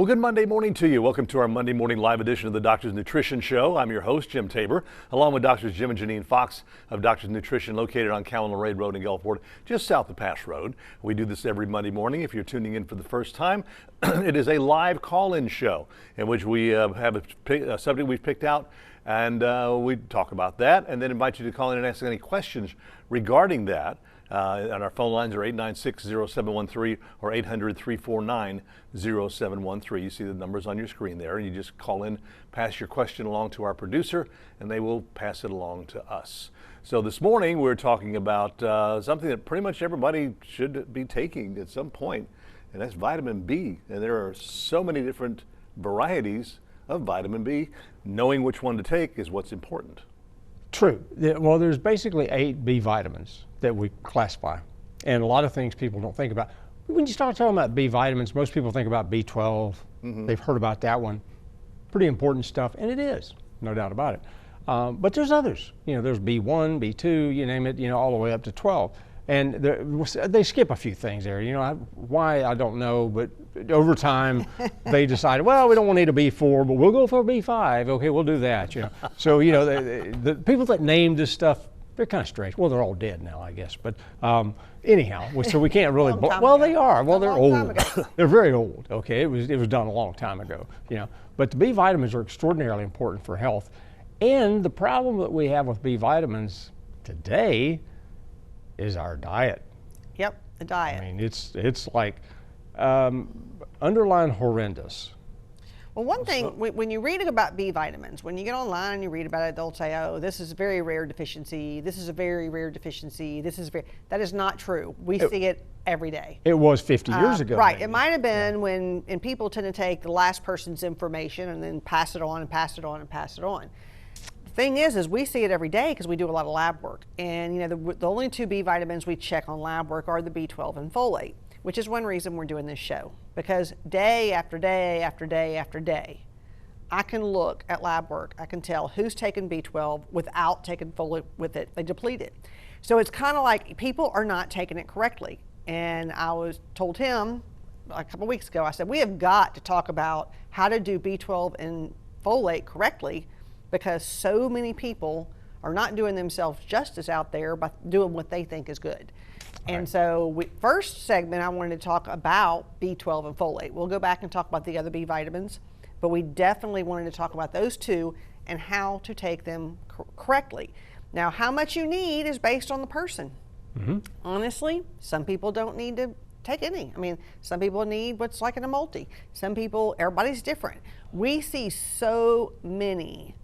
Well, good Monday morning to you. Welcome to our Monday morning live edition of the Doctor's Nutrition Show. I'm your host, Jim Tabor, along with Doctors Jim and Janine Fox of Doctor's Nutrition, located on Cowan-Lorraine Road in Gulfport, just south of Pass Road. We do this every Monday morning. If you're tuning in for the first time, it is a live call-in show in which we have a subject we've picked out, and we talk about that, and then invite you to call in and ask any questions regarding that. And our phone lines are 896-0713 or 800-349-0713. You see the numbers on your screen there, and you just call in, pass your question along to our producer, and they will pass it along to us. So this morning we're talking about something that pretty much everybody should be taking at some point, and that's vitamin B. And there are so many different varieties of vitamin B. Knowing which one to take is what's important. True. Well, there's basically 8 B vitamins that we classify, and a lot of things people don't think about. When you start talking about B vitamins, most people think about B12. They've heard about that one. Pretty important stuff, and it is, no doubt about it. But there's others. You know, there's B1, B2, you name it, you know, all the way up to 12. And they skip a few things there. You know, why, I don't know, but over time they decided, well, we don't need a B4, but we'll go for a B5. Okay, we'll do that, you know. So, you know, the people that named this stuff, they're kind of strange. Well, they're all dead now, I guess. But anyhow, so we can't really, well, they are. Well, they're old. They're very old, okay? It was done a long time ago, you know. But the B vitamins are extraordinarily important for health. And the problem that we have with B vitamins today is our diet. Yep, the diet. I mean, it's like underlying horrendous. Well, one thing, when you read about B vitamins, when you get online and you read about it, they'll say, oh, this is a very rare deficiency, this is a very rare deficiency, that is not true. We see it every day. It was 50 years ago. Right, maybe. it might have been and people tend to take the last person's information and then pass it on and pass it on and pass it on. The thing is we see it every day because we do a lot of lab work. And you know, the only 2 B vitamins we check on lab work are the B12 and folate, which is one reason we're doing this show. Because day after day after day after day, I can look at lab work. I can tell who's taken B12 without taking folate with it. They deplete it. So it's kind of like people are not taking it correctly. And I told him a couple weeks ago, I said, we have got to talk about how to do B12 and folate correctly, because so many people are not doing themselves justice out there by doing what they think is good. And so first segment, I wanted to talk about B12 and folate. We'll go back and talk about the other B vitamins, but we definitely wanted to talk about those 2 and how to take them correctly. Now, how much you need is based on the person. Honestly, some people don't need to take any. I mean, some people need what's like in a multi. Some people, everybody's different. We see so many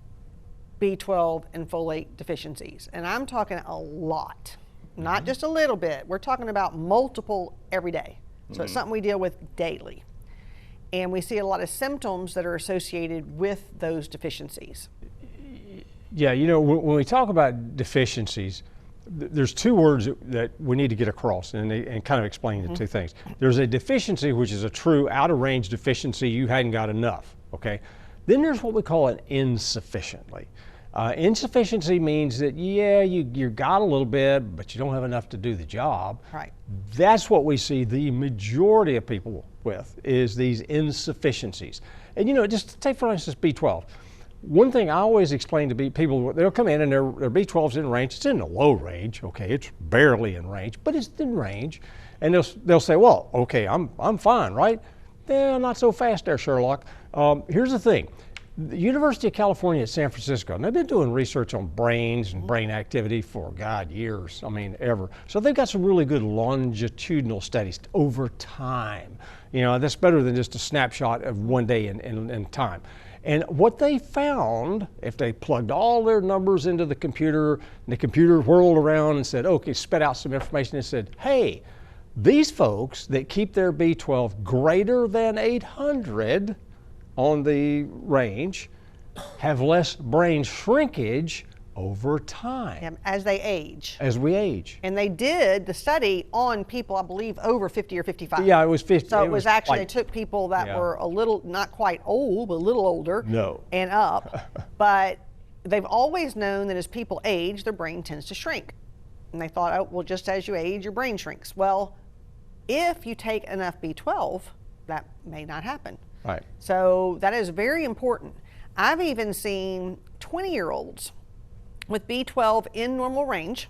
B12 and folate deficiencies, and I'm talking a lot. Not just a little bit. We're talking about multiple every day. So it's something we deal with daily. And we see a lot of symptoms that are associated with those deficiencies. Yeah, you know, when we talk about deficiencies, there's 2 words that we need to get across and kind of explain the 2 things. There's a deficiency, which is a true out-of-range deficiency. You hadn't got enough, okay? Then there's what we call an insufficiently. Insufficiency means that, yeah, you got a little bit, but you don't have enough to do the job. Right. That's what we see the majority of people with, is these insufficiencies. And you know, just take for instance B12. One thing I always explain to people, they'll come in and their B12's in range. It's in the low range, okay? It's barely in range, but it's in range. And they'll say, well, okay, I'm fine, right? Yeah, not so fast there, Sherlock. Here's the thing. The University of California at San Francisco, and they've been doing research on brains and brain activity for, God, years, I mean, ever. So they've got some really good longitudinal studies over time. You know, that's better than just a snapshot of one day in time. And what they found, if they plugged all their numbers into the computer, and the computer whirled around and said, okay, spit out some information and said, hey, these folks that keep their B12 greater than 800 on the range have less brain shrinkage over time. As they age. As we age. And they did the study on people, I believe, over 50 or 55. Yeah, it was 50. So it was actually, they took people that were a little, not quite old, but a little older. No. And up. But they've always known that as people age, their brain tends to shrink. And they thought, oh, well, just as you age, your brain shrinks. Well, if you take enough B12, that may not happen. Right. So that is very important. I've even seen 20-year-olds with B12 in normal range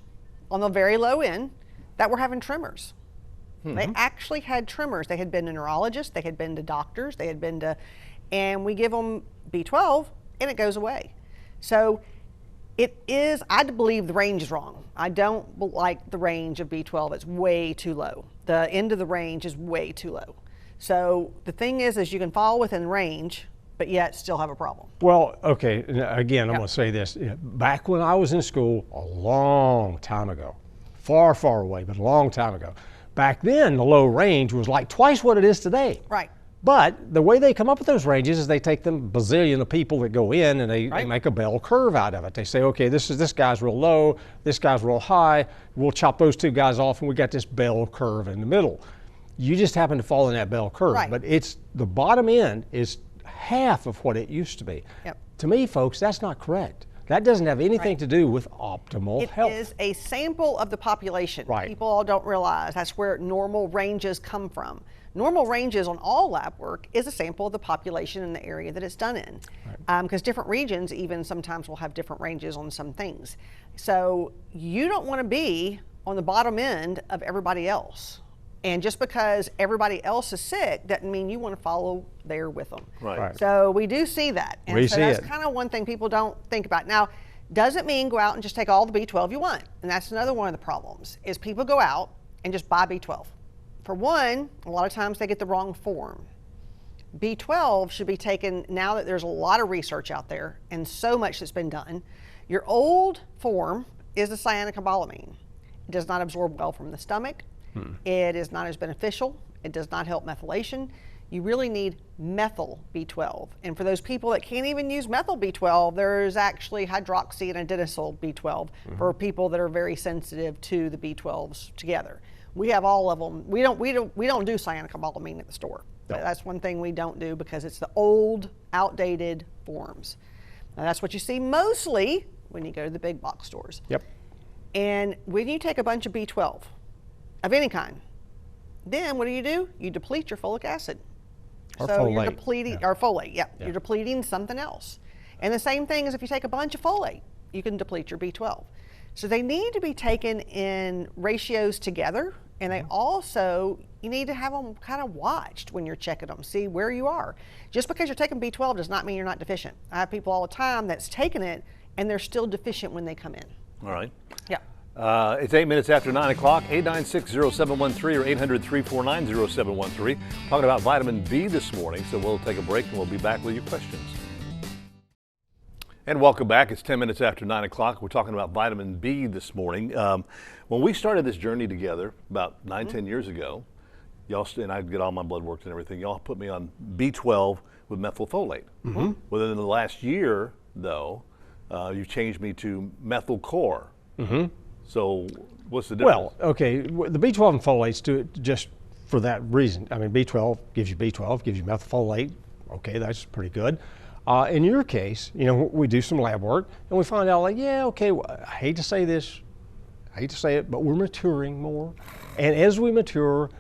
on the very low end that were having tremors. They actually had tremors. They had been to neurologists, they had been to doctors, they had been to, and we give them B12 and it goes away. So it is, I believe the range is wrong. I don't like the range of B12. It's way too low. The end of the range is way too low. So the thing is you can fall within range, but yet still have a problem. Well, okay, again, I'm going to say this. Back when I was in school, a long time ago, far, far away, but a long time ago, back then the low range was like twice what it is today. Right. But the way they come up with those ranges is they take them bazillion of people that go in and they make a bell curve out of it. They say, okay, this guy's real low, this guy's real high, we'll chop those two guys off and we got this bell curve in the middle. You just happen to fall in that bell curve. Right. But it's the bottom end is half of what it used to be. Yep. To me, folks, that's not correct. That doesn't have anything to do with optimal health. It is a sample of the population. Right. People all don't realize that's where normal ranges come from. Normal ranges on all lab work is a sample of the population in the area that it's done in. Because different regions even sometimes will have different ranges on some things. So you don't want to be on the bottom end of everybody else. And just because everybody else is sick doesn't mean you want to follow there with them. Right. So we do see that. And We so see that's it. kind of one thing people don't think about. Now, doesn't mean go out and just take all the B12 you want. And that's another one of the problems is people go out and just buy B12. For one, a lot of times they get the wrong form. B12 should be taken, now that there's a lot of research out there and so much that's been done, your old form is the cyanocobalamin. It does not absorb well from the stomach. It is not as beneficial. It does not help methylation. You really need methyl B12. And for those people that can't even use methyl B12, there's actually hydroxy and adenosine B12 for people that are very sensitive to the B12s together. We have all of them. We don't do cyanocobalamin at the store. No. That's one thing we don't do because it's the old, outdated forms. Now, that's what you see mostly when you go to the big box stores. Yep. And when you take a bunch of B12 of any kind, then what do? You deplete your folic acid. Or so you're folate. depleting, or folate, you're depleting something else. And the same thing is if you take a bunch of folate, you can deplete your B12. So they need to be taken in ratios together, and they also, you need to have them kind of watched when you're checking them, see where you are. Just because you're taking B12 does not mean you're not deficient. I have people all the time that's taking it and they're still deficient when they come in. All right. Yeah. It's 8 minutes after 9 o'clock, 896-0713 or 800-349-0713. Talking about vitamin B this morning, so we'll take a break and we'll be back with your questions. And welcome back. It's 10 minutes after 9 o'clock. We're talking about vitamin B this morning. When we started this journey together about 9-10 years ago, y'all and I'd get all my blood work and everything. Y'all put me on B12 with methylfolate. Within the last year, though, you've changed me to methylcore. So what's the difference? Well, okay, the B12 and folates do it just for that reason. I mean, B12 gives you methylfolate. Okay, that's pretty good. In your case, you know, we do some lab work and we find out like, yeah, okay, I hate to say this, I hate to say it, but we're maturing more. And as we mature,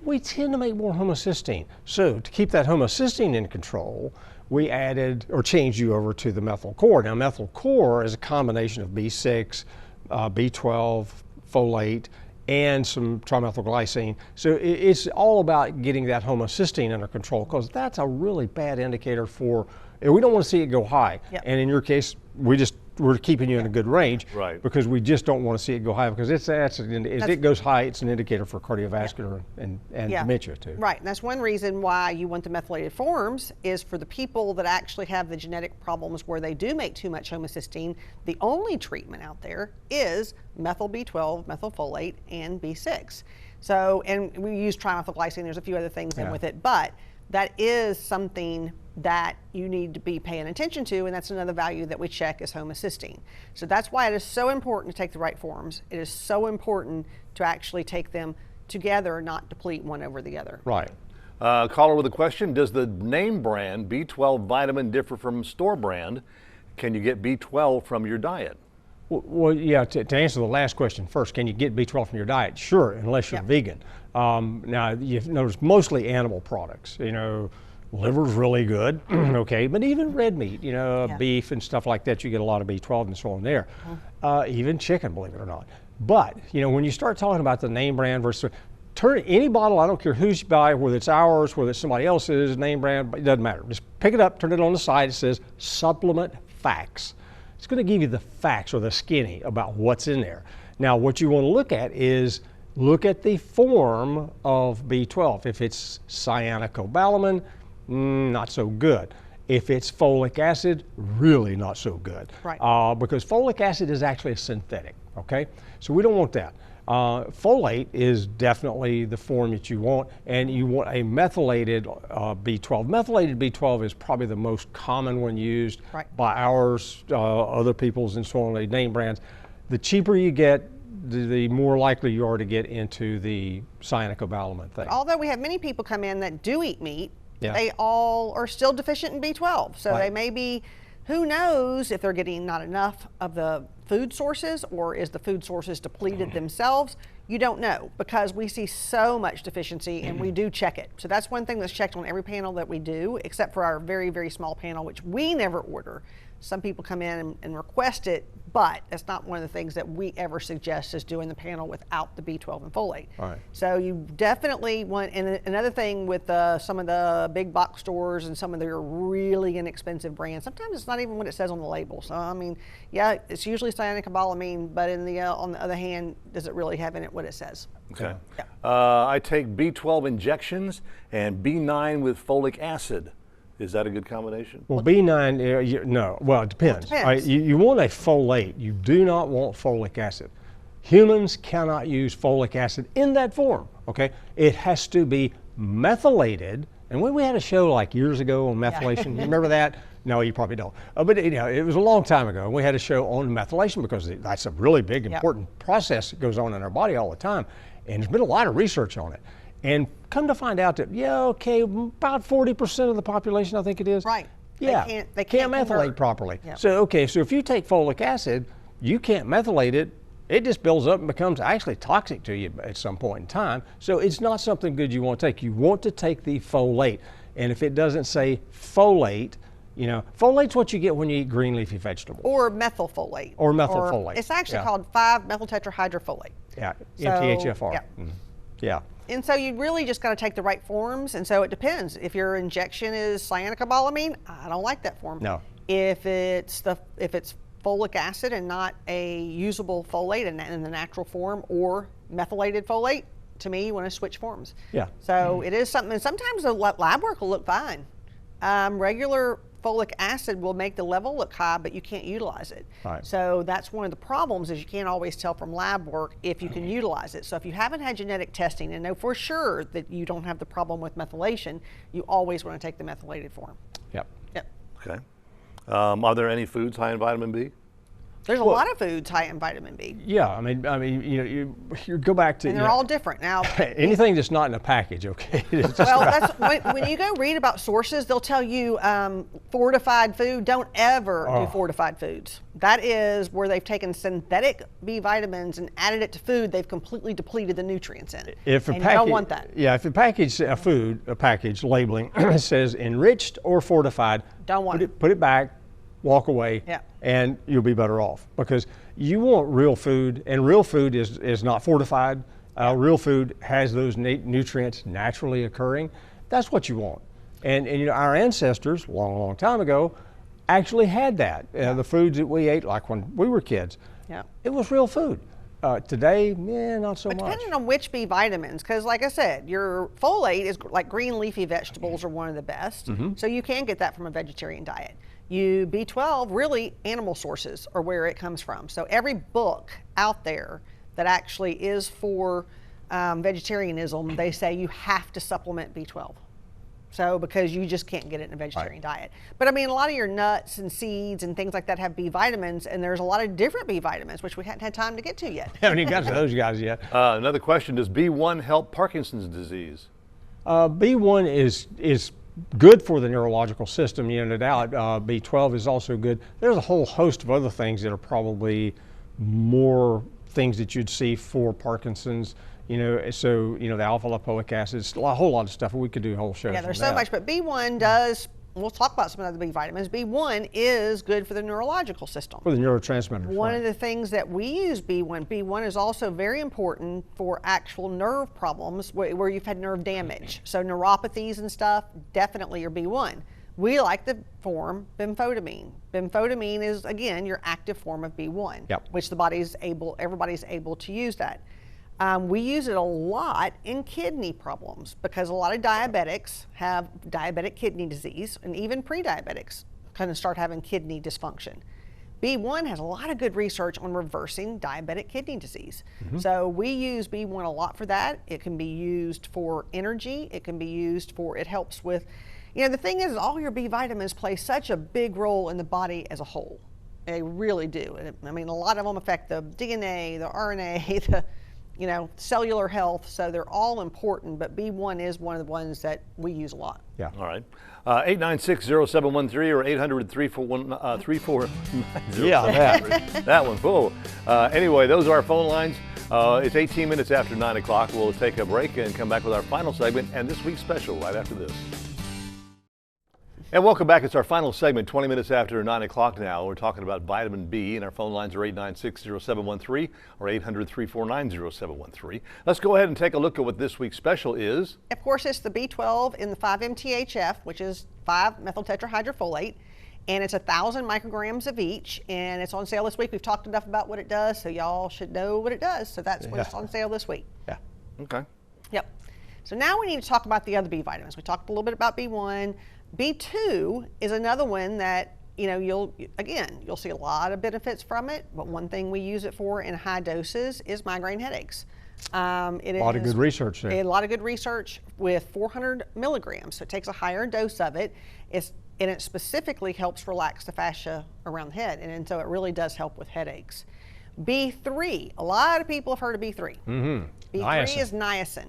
we tend to make more homocysteine. So to keep that homocysteine in control, we added or changed you over to the methylcore. Now, methylcore is a combination of B6, B12, folate, and some trimethylglycine. So it's all about getting that homocysteine under control because that's a really bad indicator for, and we don't want to see it go high. Yep. And in your case, we're keeping you in a good range, Right. because we just don't want to see it go high because as it goes high, it's an indicator for cardiovascular and dementia too. Right, and that's one reason why you want the methylated forms is for the people that actually have the genetic problems where they do make too much homocysteine. The only treatment out there is methyl B12, methylfolate, and B6. So, and we use trimethylglycine, there's a few other things in with it, but that is something that you need to be paying attention to, and that's another value that we check is homocysteine. So that's why it is so important to take the right forms. It is so important to actually take them together, not deplete one over the other. Right. Caller with a question, does the name brand B12 vitamin differ from store brand? Can you get B12 from your diet? Well, yeah, to answer the last question first, can you get B12 from your diet? Sure, unless you're vegan. Now, you've noticed mostly animal products. You know, liver's really good, okay, but even red meat, you know, beef and stuff like that, you get a lot of B12 and so on there. Even chicken, believe it or not. But, you know, when you start talking about the name brand versus, turn any bottle, I don't care who's you buy, whether it's ours, whether it's somebody else's, name brand, it doesn't matter. Just pick it up, turn it on the side, it says supplement facts. It's going to give you the facts or the skinny about what's in there. Now, what you want to look at is look at the form of B12. If it's cyanocobalamin, not so good. If it's folic acid, really not so good. Right. Because folic acid is actually a synthetic, okay? So we don't want that. Folate is definitely the form that you want, and you want a methylated B12. Methylated B12 is probably the most common one used by ours, other people's, and so on, the name brands. The cheaper you get, the more likely you are to get into the cyanocobalamin thing. Although we have many people come in that do eat meat, they all are still deficient in B12. So they may be, who knows if they're getting not enough of the food sources, or is the food sources depleted themselves? You don't know, because we see so much deficiency and we do check it. So that's one thing that's checked on every panel that we do, except for our very, very small panel, which we never order. Some people come in and request it, but that's not one of the things that we ever suggest, is doing the panel without the B12 and folate. So you definitely want, and another thing with some of the big box stores and some of their really inexpensive brands, sometimes it's not even what it says on the label. So I mean, yeah, it's usually cyanocobalamin, but on the other hand, does it really have in it what it says? Okay. I take B12 injections and B9 with folic acid. Is that a good combination? Well, B9, no. Well, it depends. Well, it depends. You want a folate. You do not want folic acid. Humans cannot use folic acid in that form, okay? It has to be methylated. And when we had a show like years ago on methylation, you remember that? No, you probably don't. But you know, it was a long time ago. We had a show on methylation because that's a really big, important process that goes on in our body all the time. And there's been a lot of research on it. And come to find out that, about 40% of the population, I think it is. They can't methylate properly. So, so if you take folic acid, you can't methylate it. It just builds up and becomes actually toxic to you at some point in time. So it's not something good you want to take. You want to take the folate. And if it doesn't say folate, you know, folate's what you get when you eat green leafy vegetables. Or methylfolate. Or methylfolate. It's actually called 5-methyltetrahydrofolate. MTHFR. And so you really just got to take the right forms, and so it depends. If your injection is cyanocobalamin, I don't like that form. No. If it's folic acid and not a usable folate in the natural form, or methylated folate, to me, you want to switch forms. So it is something, and sometimes the lab work will look fine. Regular folic acid will make the level look high, but you can't utilize it. So that's one of the problems, is you can't always tell from lab work if you can utilize it. So if you haven't had genetic testing and know for sure that you don't have the problem with methylation, you always want to take the methylated form. Okay. Are there any foods high in vitamin B? There's a lot of foods high in vitamin B. I mean, you know, you go back to. And they're all different now. Anything that's not in a package, okay. Well, that's when you go read about sources, they'll tell you fortified food. Don't ever do fortified foods. That is where they've taken synthetic B vitamins and added it to food. They've completely depleted the nutrients in it. If a and package, you don't want that. If a package, a package labeling says enriched or fortified, don't want it. Put it back. Walk away, and you'll be better off, because you want real food, and real food is not fortified. Real food has those nutrients naturally occurring. That's what you want. And you know, our ancestors, long time ago, actually had that. The foods that we ate, like when we were kids, it was real food. Today, not so much. Depending on which B vitamins, because like I said, your folate is like green leafy vegetables are one of the best. So you can get that from a vegetarian diet. B12, really animal sources are where it comes from. So every book out there that actually is for vegetarianism, they say you have to supplement B12. So because you just can't get it in a vegetarian diet. But I mean, a lot of your nuts and seeds and things like that have B vitamins, and there's a lot of different B vitamins, which we hadn't had time to get to yet. Haven't even got to those guys yet. Another question, does B1 help Parkinson's disease? B1 is good for the neurological system, no doubt. B12 is also good. There's a whole host of other things that are probably more things that you'd see for Parkinson's. You know, so, you know, the alpha lipoic acids, a whole lot of stuff. We could do a whole show. Yeah, there's so much, but B1 does, we'll talk about some of the B vitamins. B1 is good for the neurological system. For the neurotransmitters. One of the things that we use B1 is also very important for actual nerve problems where you've had nerve damage. So neuropathies and stuff, definitely are B1. We like the form benfotiamine. Benfotiamine is, again, your active form of B1, Yep. which everybody's able to use that. We use it a lot in kidney problems because a lot of diabetics have diabetic kidney disease, and even pre-diabetics kind of start having kidney dysfunction. B1 has a lot of good research on reversing diabetic kidney disease. So we use B1 a lot for that. It can be used for energy. It can be used for, it helps with, you know, the thing is all your B vitamins play such a big role in the body as a whole. They really do. I mean, a lot of them affect the DNA, the RNA, the, you know, cellular health, so they're all important, but B1 is one of the ones that we use a lot. Yeah. All right. 896-0713 or 800-341-3490. Yeah, That one. Whoa. Anyway, those are our phone lines. It's 18 minutes after 9 o'clock. We'll take a break and come back with our final segment and this week's special right after this. And welcome back. It's our final segment, 20 minutes after 9 o'clock now. We're talking about vitamin B, and our phone lines are 896-0713 or 800-349-0713. Let's go ahead and take a look at what this week's special is. Of course, it's the B12 in the 5-MTHF, which is 5-methyltetrahydrofolate, and it's 1,000 micrograms of each, and it's on sale this week. We've talked enough about what it does, so y'all should know what it does. So that's what's on sale this week. Yeah. Okay. Yep. So now we need to talk about the other B vitamins. We talked a little bit about B1. B2 is another one that, you know, you'll see a lot of benefits from it, but one thing we use it for in high doses is migraine headaches. A lot of good research there. A lot of good research with 400 milligrams, so it takes a higher dose of it. And it specifically helps relax the fascia around the head, and so it really does help with headaches. B3, a lot of people have heard of B3. B3 Niacin. is niacin.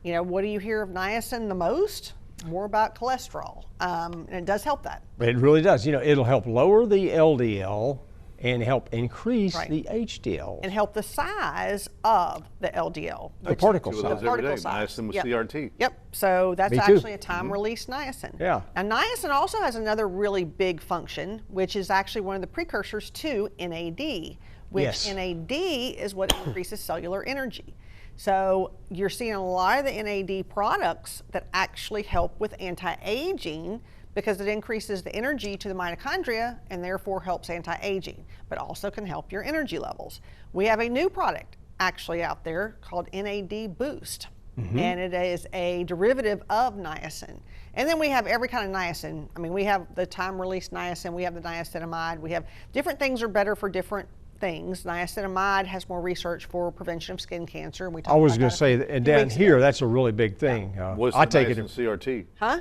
You know, what do you hear of niacin the most? More about cholesterol, and it does help that. It really does. You know, it'll help lower the LDL and help increase the HDL. And help the size of the LDL. The particle Two of size. those every day. size. Niacin with Yep. CRT. Yep, so that's Me too. actually a time-release niacin. Yeah. Now niacin also has another really big function, which is actually one of the precursors to NAD, which Yes. NAD is what increases cellular energy. So you're seeing a lot of the NAD products that actually help with anti-aging because it increases the energy to the mitochondria and therefore helps anti-aging, but also can help your energy levels. We have a new product actually out there called NAD Boost, and it is a derivative of niacin. And then we have every kind of niacin. I mean, we have the time-release niacin, we have the niacinamide, we have different things are better for different things. Niacinamide has more research for prevention of skin cancer. And we I was going to that say, a and few down weeks here, ago. that's a really big thing. What's I the take it. niacin CRT? Huh?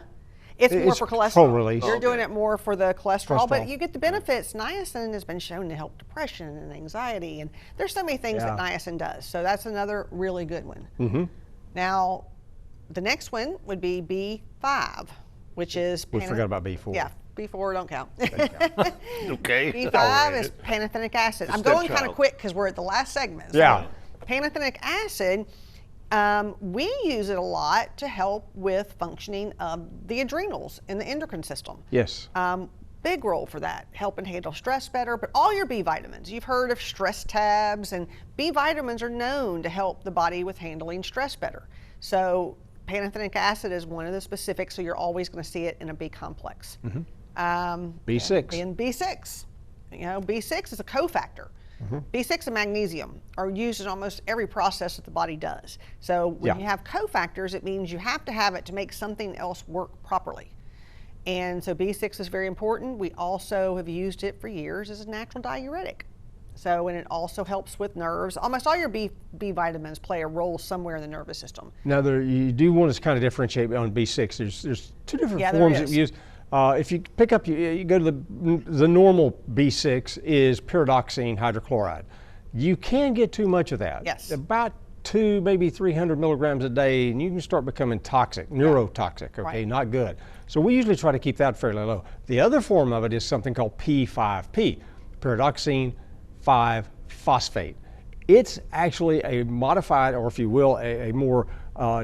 It's more It's for control cholesterol. release. You're doing it more for the cholesterol, but Cholesterol. you get the benefits. Niacin has been shown to help depression and anxiety, and there's so many things that niacin does. So that's another really good one. Now, the next one would be B5, which is We forgot about B4. Yeah, B4 don't count. Okay. B5 is pantothenic acid. I'm going kind of quick because we're at the last segment. So Yeah. Pantothenic acid, we use it a lot to help with functioning of the adrenals in the endocrine system. Yes. Big role for that, helping handle stress better, but all your B vitamins. You've heard of stress tabs, and B vitamins are known to help the body with handling stress better. So pantothenic acid is one of the specifics, so you're always going to see it in a B complex. B6. And B6. You know, B6 is a cofactor. B6 and magnesium are used in almost every process that the body does. So when you have cofactors, it means you have to have it to make something else work properly. And so B6 is very important. We also have used it for years as a natural diuretic. So, and it also helps with nerves. Almost all your B vitamins play a role somewhere in the nervous system. Now, you do want to kind of differentiate on B6. There's two different forms that we use. If you pick up, you go to the normal B6 is pyridoxine hydrochloride. You can get too much of that. Yes. About 2, maybe 300 milligrams a day, and you can start becoming toxic, neurotoxic, okay, not good. So we usually try to keep that fairly low. The other form of it is something called P5P, pyridoxine 5-phosphate. It's actually a modified, or if you will, a more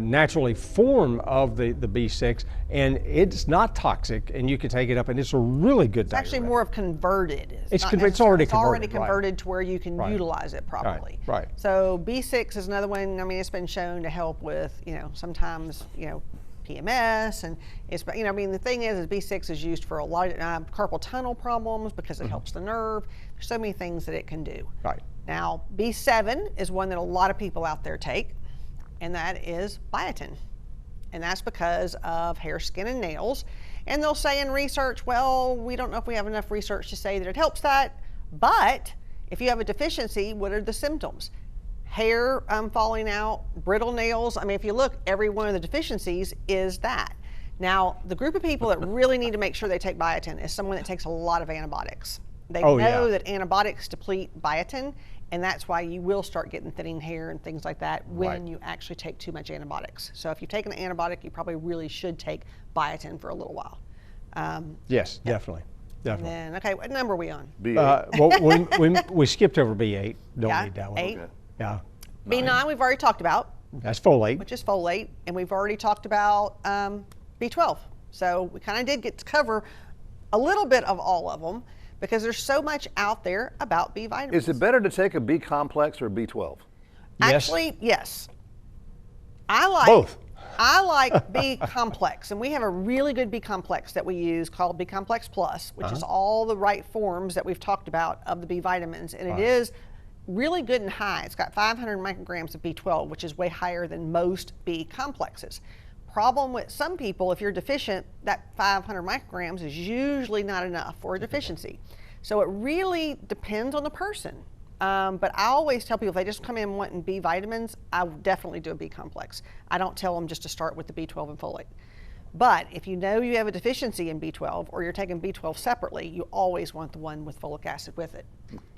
naturally form of the B6, and it's not toxic, and you can take it up, and it's a really good diuretic. It's actually more of converted. It's already converted. It's already converted to where you can utilize it properly. Right. So B6 is another one. I mean, it's been shown to help with, sometimes, PMS, and it's, I mean, the thing is B6 is used for a lot of carpal tunnel problems because it helps the nerve. There's so many things that it can do. Right. Now, B7 is one that a lot of people out there take, and that is biotin. And that's because of hair, skin, and nails. And they'll say in research, well, we don't know if we have enough research to say that it helps that, but if you have a deficiency, what are the symptoms? Hair falling out, brittle nails. I mean, if you look, every one of the deficiencies is that. Now, the group of people that really need to make sure they take biotin is someone that takes a lot of antibiotics. They know that antibiotics deplete biotin, and that's why you will start getting thinning hair and things like that when you actually take too much antibiotics. So if you take an antibiotic, you probably really should take biotin for a little while. Yes, definitely. And then, okay, what number are we on? B8. Well, we skipped over B8. Don't need that one. 8. Yeah. B9 we've already talked about. That's folate. Which is folate, and we've already talked about B12. So we kind of did get to cover a little bit of all of them because there's so much out there about B vitamins. Is it better to take a B complex or B12? Yes. Actually, yes. I like both. I like B complex, and we have a really good B complex that we use called B complex plus, which is all the right forms that we've talked about of the B vitamins, and it is really good and high. It's got 500 micrograms of B12, which is way higher than most B complexes. Problem with some people, if you're deficient, that 500 micrograms is usually not enough for a deficiency. So it really depends on the person. But I always tell people if they just come in wanting B vitamins, I would definitely do a B complex. I don't tell them just to start with the B12 and folate. But if you know you have a deficiency in B12 or you're taking B12 separately, you always want the one with folic acid with it.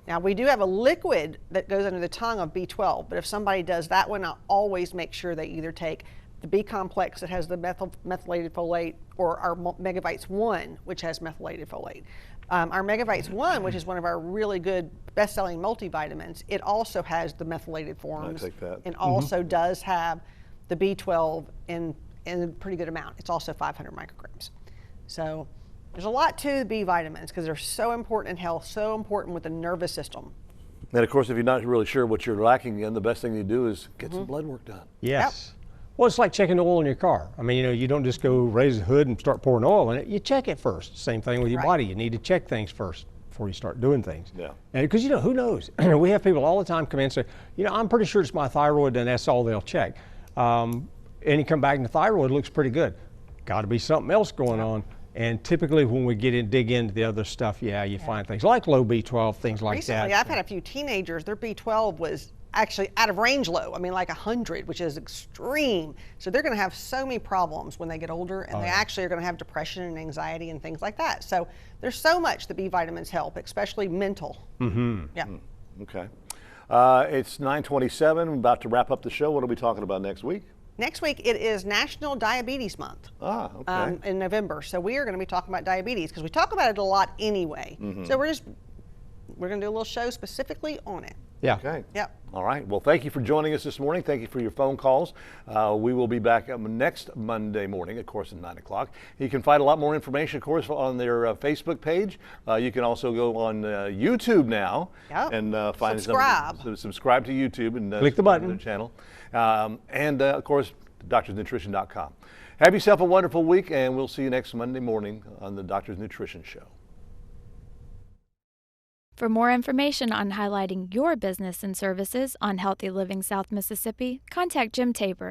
Now we do have a liquid that goes under the tongue of B12, but if somebody does that one, I always make sure they either take the B complex that has the methylated folate or our Megavites 1, which has methylated folate. Our Megavites 1, which is one of our really good best-selling multivitamins, it also has the methylated forms. I take that. And also does have the B12 in a pretty good amount. It's also 500 micrograms. So there's a lot to the B vitamins because they're so important in health, so important with the nervous system. And of course, if you're not really sure what you're lacking in, the best thing you do is get some blood work done. Yes. Yep. Well, it's like checking the oil in your car. I mean, you don't just go raise the hood and start pouring oil in it. You check it first. Same thing with your body. You need to check things first before you start doing things. Yeah. And because, who knows? We have people all the time come in and say, I'm pretty sure it's my thyroid, and that's all they'll check. And you come back and the thyroid looks pretty good. Got to be something else going on. And typically when we dig into the other stuff, you find things like low B12, things like Recently, that. I've had a few teenagers, their B12 was actually out of range low. I mean, like 100, which is extreme. So they're going to have so many problems when they get older, and they actually are going to have depression and anxiety and things like that. So there's so much that B vitamins help, especially mental. Yeah. Okay. It's 9:27. We're about to wrap up the show. What are we talking about next week? Next week, it is National Diabetes Month in November. So we are going to be talking about diabetes because we talk about it a lot anyway. So we're going to do a little show specifically on it. Yeah. Okay. Yep. All right. Well, thank you for joining us this morning. Thank you for your phone calls. We will be back next Monday morning, of course, at 9 o'clock. You can find a lot more information, of course, on their Facebook page. You can also go on YouTube now and find subscribe to YouTube and click the button. The channel. And of course, doctorsnutrition.com. Have yourself a wonderful week, and we'll see you next Monday morning on the Doctor's Nutrition Show. For more information on highlighting your business and services on Healthy Living South Mississippi, contact Jim Tabor